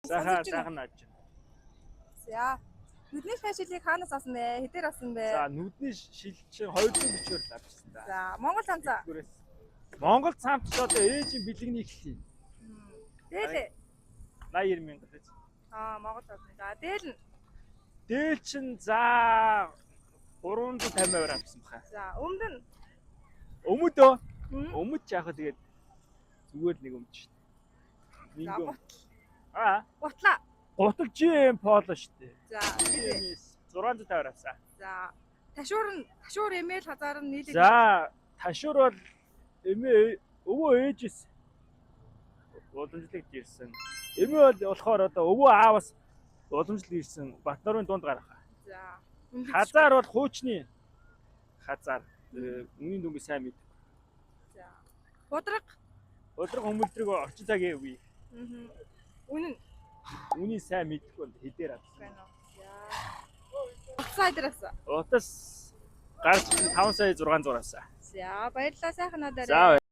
Сайхан нааж. За. Нүдний шилийг хаанаас авсан бэ? Хэдээр авсан бэ? За, нүдний шил чинь 240-оор авчихсан та. За, Монгол цамцаа. Монгол цамц ч одоо ээжийн бэлгэний эхлэе. Дээлээ. 80 мянга гэж. Монгол цамц. За, дээл нь. Дээл чинь за 350-аар авсан баха. За, өмд нь. Өмөдөө. Өмөд ч яах вэ тэгээд зүгээр нэг өмд шүү дээ. За, Гутлаа. Гутал GM Polo шүү дээ. За, 650-аар авсан. За, ташуур эмэйл хазаар нь нийлээд. За, ташуур бол эмээ өвөө ээжээс уламжлалт ирсэн. Эмээ бол болохоор одоо өвөө аавас уламжлалт ирсэн Батнарын дунд гарах. За. Хазаар бол хуучны хазаар. Үнийн дүнгийн сайн мэд. За. Бодрог өмөлдрөг орчин цагийн үе. Үнийн сайн мэдгүй бол хэдээр авсан. Утас айдар авсан. Утас гарч 5 сая 600 авсан. За, баярлалаа сайхан надаарай. За